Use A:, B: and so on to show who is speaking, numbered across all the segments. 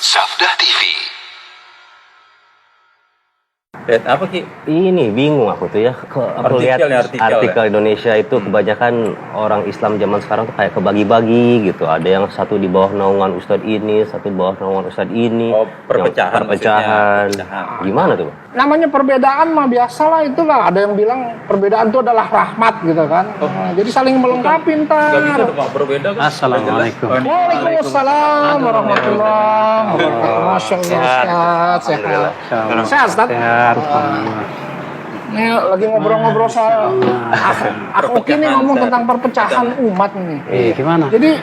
A: Safdah TV.
B: Apa Ki?
C: Ini bingung aku tuh ya, aku lihat artikel Indonesia itu kebanyakan orang Islam zaman sekarang tuh kayak kebagi-bagi gitu. Ada yang satu di bawah naungan Ustadz ini, satu di bawah naungan Ustadz ini.
B: Oh, perpecahan.
C: Gimana tuh?
D: Namanya perbedaan mah biasalah, itulah. Ada yang bilang perbedaan itu adalah rahmat gitu kan. Jadi saling melengkapi ntar.
B: Gak bisa dong berbeda kan?
E: Assalamualaikum.
D: Waalaikumsalam warahmatullahi wabarakatuh. Masya Allah, sehat. Sehat, Ustaz? Ini lagi ngobrol-ngobrol soal aku ini ngomong tentang perpecahan umat nih.
E: Gimana?
D: Jadi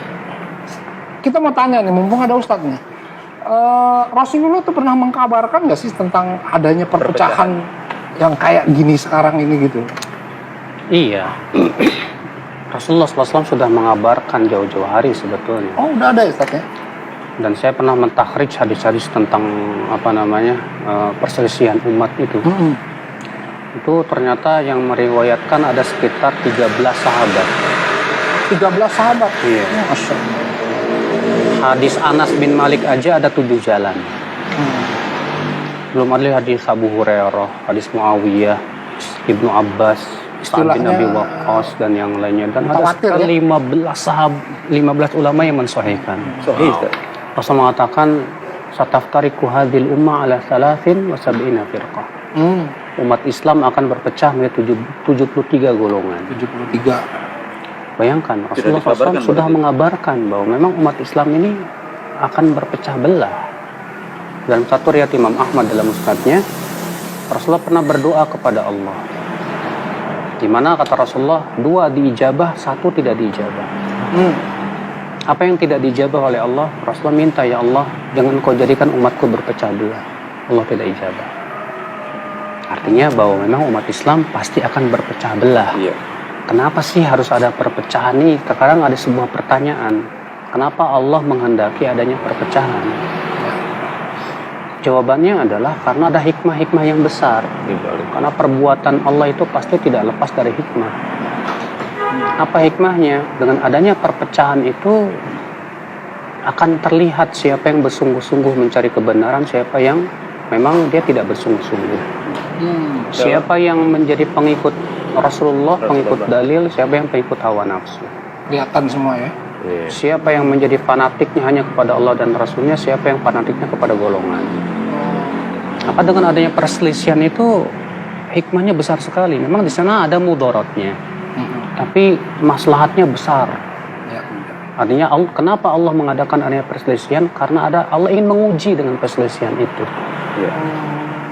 D: kita mau tanya nih, mumpung ada Ustadz nih. Rasulullah tuh pernah mengkabarkan nggak sih tentang adanya perpecahan yang kayak gini sekarang ini gitu?
E: Iya. Rasulullah SAW sudah mengabarkan jauh-jauh hari sebetulnya.
D: Oh, udah ada ya, Ustadz ya?
E: Dan saya pernah mentakhrij hadis-hadis tentang perselisihan umat itu. Itu ternyata yang meriwayatkan ada sekitar 13 sahabat.
D: 13 sahabat?
E: Iya.
D: Masya Allah.
E: Hadis Anas bin Malik aja ada 7 jalan. Belum ada hadis Abu Hurairah, hadis Muawiyah, Ibnu Abbas, Sa'ad bin Abi Waqqas dan yang lainnya. Dan ada sekitar 15 ulama yang mensahihkan. Rasul mengatakan sataftariqu hadhil ummah ala 73 firqah. Umat Islam akan berpecah menjadi 73 golongan.
D: 73.
E: Bayangkan Rasulullah SAW sudah mengabarkan bahwa memang umat Islam ini akan berpecah belah. Dalam satu riwayat Imam Ahmad dalam musnadnya, Rasulullah pernah berdoa kepada Allah. Di mana kata Rasulullah, 2 diijabah, 1 tidak diijabah. Apa yang tidak dijabah oleh Allah, Rasulullah minta, ya Allah, jangan kau jadikan umatku berpecah belah. Allah tidak ijabah. Artinya bahwa memang umat Islam pasti akan berpecah belah.
B: Iya.
E: Kenapa sih harus ada perpecahan ini? Sekarang ada sebuah pertanyaan. Kenapa Allah menghendaki adanya perpecahan? Jawabannya adalah karena ada hikmah-hikmah yang besar. Karena perbuatan Allah itu pasti tidak lepas dari hikmah. Apa hikmahnya? Dengan adanya perpecahan itu akan terlihat siapa yang bersungguh-sungguh mencari kebenaran, siapa yang memang dia tidak bersungguh-sungguh. Siapa yang menjadi pengikut Rasulullah, pengikut dalil, siapa yang pengikut hawa nafsu.
D: Kelihatan semua ya.
E: Siapa yang menjadi fanatiknya hanya kepada Allah dan Rasulnya, siapa yang fanatiknya kepada golongan. Apa dengan adanya perselisihan itu hikmahnya besar sekali. Memang di sana ada mudaratnya. Tapi maslahatnya besar. Artinya kenapa Allah mengadakan adanya perselisihan? Karena Allah ingin menguji dengan perselisihan itu.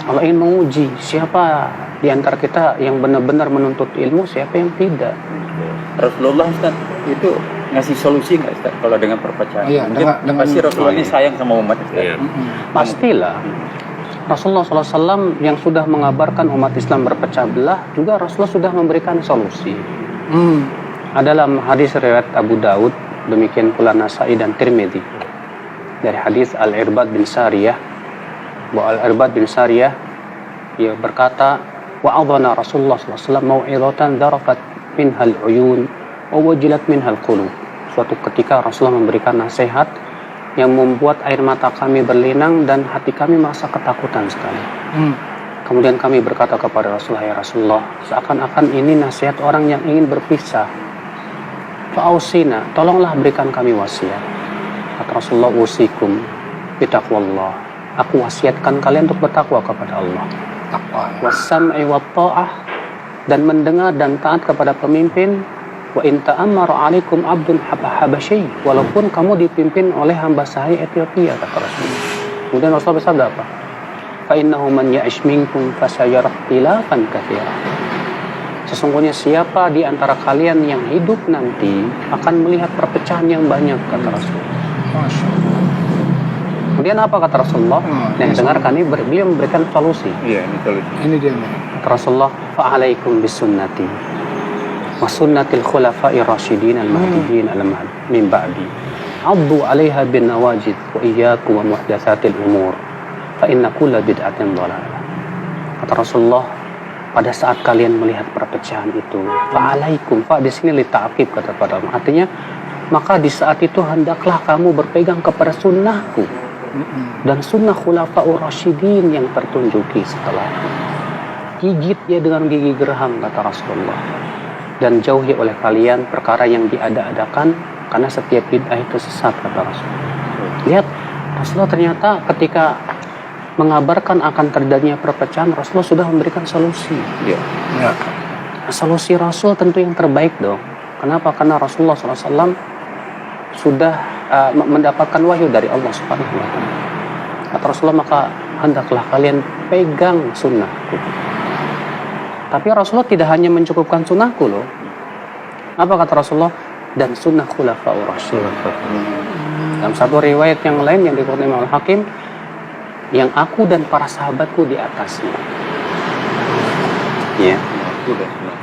E: Allah ingin menguji siapa di antara kita yang benar-benar menuntut ilmu, siapa yang tidak.
B: Rasulullah Ustaz itu ngasih solusi nggak Ustaz kalau dengan perpecahan?
D: Iya,
B: pasti Rasulullah ini sayang sama umat Ustaz.
E: Pastilah. Rasulullah SAW yang sudah mengabarkan umat Islam berpecah belah, juga Rasulullah sudah memberikan solusi. Dalam hadis riwayat Abu Daud, demikian pula Nasai dan Tirmidzi, dari hadis Al-Irbad bin Sariyah, bahwa Al-Irbad bin Sariyah ia berkata, wa'adhana Rasulullah SAW mau'idhatan darafat minhal uyun wa wajilat minhal qulub. Suatu ketika Rasulullah memberikan nasihat yang membuat air mata kami berlinang dan hati kami merasa ketakutan sekali. Kemudian kami berkata kepada Rasulullah, ya Rasulullah, seakan-akan ini nasihat orang yang ingin berpisah. Fa'ausina, tolonglah berikan kami wasiat. Kata Rasulullah, usikum bitaqwallah. Aku wasiatkan kalian untuk bertakwa kepada Allah. Wassam'i wa ta'ah, dan mendengar dan taat kepada pemimpin. Wa in ta'ammara 'alaikum 'abdun habasyi, walaupun kamu dipimpin oleh hamba sahaya Ethiopia, kata Rasulullah. Kemudian Rasulullah bersabda apa? Fa innahu man ya'ish minkum fasayara ikhtilafan katsiran. Sesungguhnya siapa di antara kalian yang hidup nanti akan melihat perpecahan yang banyak, kata Rasulullah. Kemudian apa kata Rasulullah? Dengarkan ini, beliau memberikan solusi.
B: Iya, ini solusi.
D: Ini dia.
E: Kata Rasulullah, fa'alaikum bisunnati wa sunnatil khulafa'ir rasyidin al-mahdiyyin min ba'di. Addu 'alaiha bin nawajid wa iyyakum wa muhdatsatil umur. Fa inna kulla bid'atin dhalalah. Kata Rasulullah, pada saat kalian melihat perpecahan itu, fa'alaikum, fa di sini li ta'qib, kata para ulama. Artinya, maka di saat itu hendaklah kamu berpegang kepada sunnahku dan sunnah khulafaur rasyidin yang tertunjuki setelah. Gigit dia dengan gigi geraham, kata Rasulullah, dan jauhi oleh kalian perkara yang diada-adakan, karena setiap bid'ah itu sesat, kata Rasulullah. Lihat, Rasulullah ternyata ketika mengabarkan akan terjadinya perpecahan, Rasulullah sudah memberikan solusi.
B: Ya.
E: Solusi Rasul tentu yang terbaik dong. Kenapa? Karena Rasulullah SAW sudah mendapatkan wahyu dari Allah Subhanahu wa Ta'ala. Kata Rasulullah, maka hendaklah kalian pegang sunnahku. Tapi Rasulullah tidak hanya mencukupkan sunnahku loh. Apa kata Rasulullah? Dan sunnah khulafaur rasyidin. Dalam satu riwayat yang lain yang dikutip Imam Al-Hakim, yang aku dan para sahabatku di atasnya. Ya.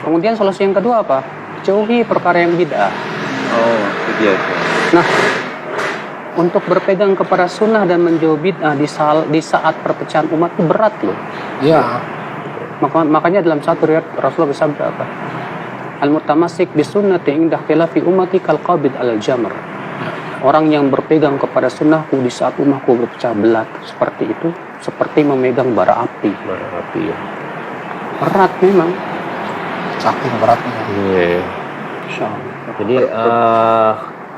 E: Kemudian solusi yang kedua apa? Jauhi perkara yang bid'ah.
B: Oh, itu dia.
E: Nah, untuk berpegang kepada sunnah dan menjauh bid'ah di saat perpecahan umat itu berat loh.
D: Ya.
E: Makanya dalam satu riwayat Rasulullah bersabda apa? Al-mutamassik bi sunnati inda khilafi ummati kal qabid alal jamr. Orang yang berpegang kepada sunnahku di saat umatku berpecah belah seperti itu, seperti memegang bara api.
C: Bara api ya.
E: Berat memang.
D: Saking beratnya.
C: Iya.
E: Insyaallah.
C: Jadi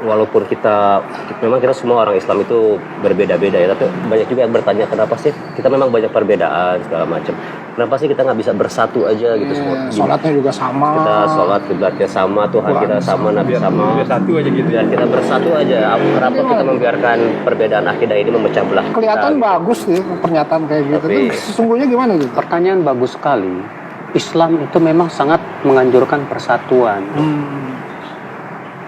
C: walaupun kita memang kita semua orang Islam itu berbeda-beda ya, tapi banyak juga yang bertanya kenapa sih kita memang banyak perbedaan segala macam. Kenapa sih kita nggak bisa bersatu aja gitu semua?
D: Sholatnya juga sama.
C: Kita sholat kiblatnya sama, Tuhan kita sama, Nabi sama.
B: Biar satu aja gitu.
C: Biar kita bersatu aja. Kenapa kita membiarkan perbedaan akidah ini memecah belah?
D: Kelihatan bagus sih pernyataan kayak gitu.
C: Tapi-
D: Tapi sesungguhnya gimana gitu?
E: Pertanyaan bagus sekali. Islam itu memang sangat menganjurkan persatuan.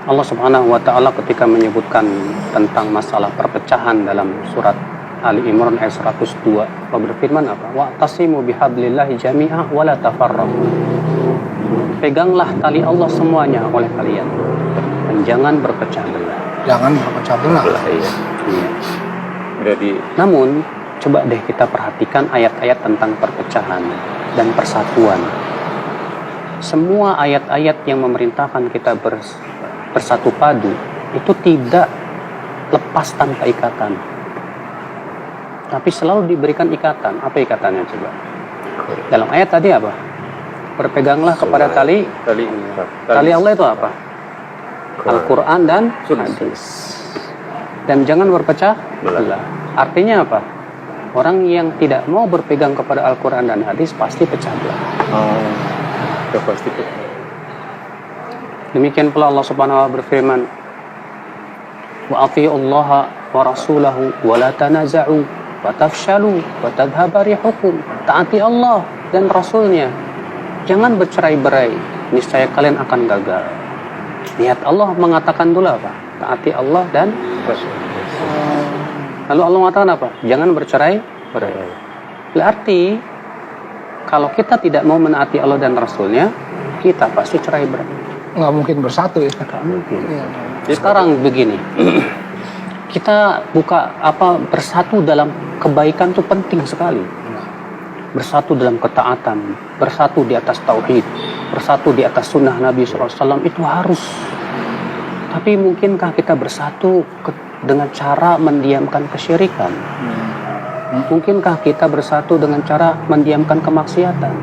E: Allah Subhanahu wa Ta'ala ketika menyebutkan tentang masalah perpecahan dalam surat Ali Imran ayat 102, Allah berfirman apa? Wa'tasimu bihablillahi jami'a wa la tafarraqu. Peganglah tali Allah semuanya oleh kalian dan jangan berpecah belah.
D: Jangan berpecah belah.
C: Iya.
E: Iya.
B: Berarti
E: Namun, coba deh kita perhatikan ayat-ayat tentang perpecahan dan persatuan. Semua ayat-ayat yang memerintahkan kita bersatu padu itu tidak lepas tanpa ikatan. Tapi selalu diberikan ikatan. Apa ikatannya coba? Dalam ayat tadi apa? Berpeganglah kepada tali Allah itu apa? Al-Quran dan hadis. Dan jangan berpecah belah. Artinya apa? Orang yang tidak mau berpegang kepada Al-Quran dan hadis pasti pecah belah.
B: itu pasti.
E: Demikian pula Allah Subhanahu wa Ta'ala berfirman, wa atii'ullaha wa rasulahu wa la tanaza'u wa tafshalu wa tadhhaba rihukum. Taati Allah dan Rasulnya, jangan bercerai-berai, niscaya kalian akan gagal. Lihat, Allah mengatakan dulu apa? Taati Allah dan Rasul. Lalu Allah mengatakan apa? Jangan bercerai-berai. Berarti kalau kita tidak mau menaati Allah dan Rasulnya, kita pasti cerai-berai.
D: Nggak mungkin bersatu ya.
E: Nggak mungkin.
D: Iya.
E: Sekarang begini, kita bersatu dalam kebaikan itu penting sekali. Bersatu dalam ketaatan, bersatu di atas tauhid, bersatu di atas sunnah Nabi SAW itu harus. Tapi mungkinkah kita bersatu dengan cara mendiamkan kesyirikan? Mungkinkah kita bersatu dengan cara mendiamkan kemaksiatan?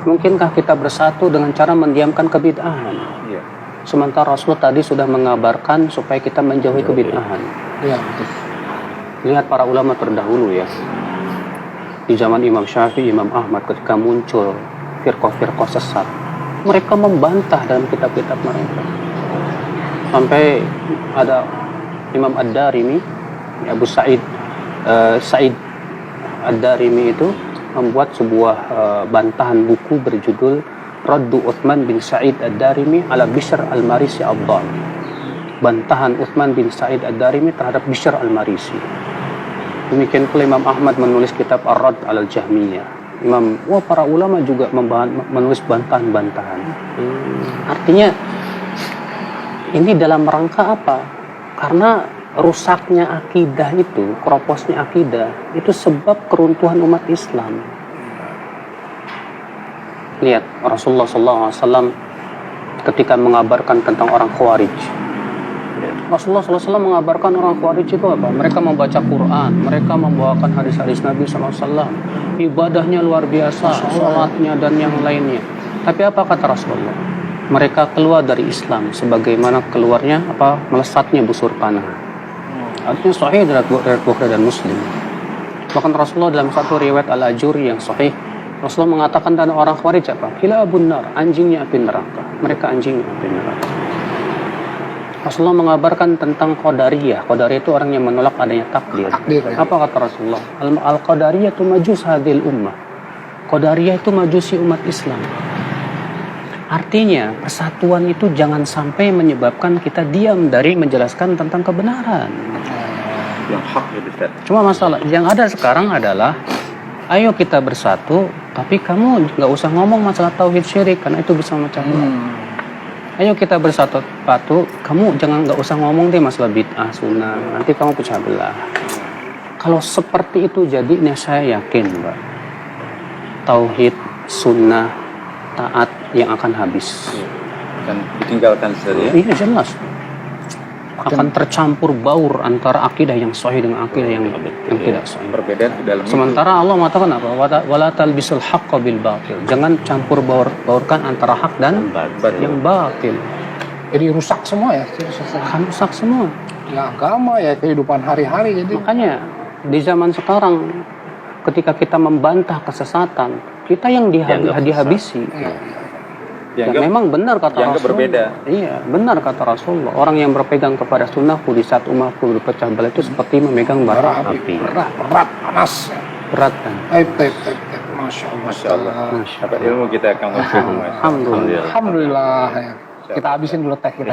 E: Mungkinkah kita bersatu dengan cara mendiamkan kebid'ahan?
B: Iya.
E: Sementara Rasul tadi sudah mengabarkan supaya kita menjauhi kebid'ahan.
D: Iya.
E: Lihat para ulama terdahulu ya. Di zaman Imam Syafi'i, Imam Ahmad ketika muncul firqah-firqah sesat, mereka membantah dalam kitab-kitab mereka. Sampai ada Imam Ad-Darimi, Abu Sa'id Ad-Darimi itu membuat sebuah bantahan buku berjudul Raddu Uthman bin Sa'id Ad-Darimi ala Bishr al-Marisi Abdal. Bantahan Uthman bin Sa'id Ad-Darimi terhadap Bishr al-Marisi. Demikian pula Imam Ahmad menulis kitab Ar-Radd al-Jahmiyah. Para ulama juga menulis bantahan-bantahan. Artinya ini dalam rangka apa? Karena rusaknya akidah itu, keroposnya akidah itu sebab keruntuhan umat Islam. Lihat Rasulullah SAW ketika mengabarkan tentang orang Khawarij, Rasulullah SAW mengabarkan orang Khawarij itu apa? Mereka membaca Quran, mereka membawakan hadis-hadis Nabi SAW, ibadahnya luar biasa, sholatnya dan yang lainnya. Tapi apa kata Rasulullah? Mereka keluar dari Islam sebagaimana keluarnya melesatnya busur panah. Artinya sahih dari Bukhari dan Muslim. Bahkan Rasulullah dalam satu riwayat Al-Ajuri yang sahih, Rasulullah mengatakan dan orang Khawarij apa? Kilabun nar, anjingnya api neraka. Mereka anjingnya api neraka. Rasulullah mengabarkan tentang Qadariyah. Qadariyah itu orang yang menolak adanya takdir. Apa kata Rasulullah? Al-Qadariyah itu majus hadil ummah. Qadariyah itu majusi umat Islam. Artinya persatuan itu jangan sampai menyebabkan kita diam dari menjelaskan tentang kebenaran.
B: Yang hak ya Ustaz.
E: Cuma masalah yang ada sekarang adalah ayo kita bersatu, tapi kamu nggak usah ngomong masalah tauhid syirik karena itu bisa memecah belah. Ayo kita bersatu, kamu nggak usah ngomong deh masalah bid'ah sunnah, nanti kamu pecah belah. Kalau seperti itu jadinya saya yakin, Mbak, tauhid sunnah taat yang akan habis.
B: Dan ditinggalkan saja.
E: Ini jelas akan tercampur baur antara akidah yang sahih dengan akidah yang tidak sahih.
B: Perbedaan di dalam
E: Sementara Allah mengatakan apa? Wala talbisul haqqo bil batil. Jangan campur baurkan antara hak dan yang batil.
D: Jadi rusak semua ya.
E: Akan rusak semua.
D: Ya agama ya kehidupan hari-hari jadi.
E: Makanya di zaman sekarang ketika kita membantah kesesatan, kita yang dihabisi. Dan memang benar kata Rasulullah.
B: Berbeda.
E: Iya, benar kata Rasulullah. Orang yang berpegang kepada sunnahku di saat umatku berpecah belah itu seperti memegang bara api.
D: Berat, panas.
E: Berat kan?
D: Taib. Masya Allah.
B: Dapat ilmu kita akan
E: Alhamdulillah.
D: Alhamdulillah. Ya. Kita habisin dulu teh kita.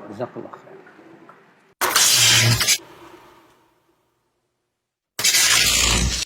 E: Jazakallah.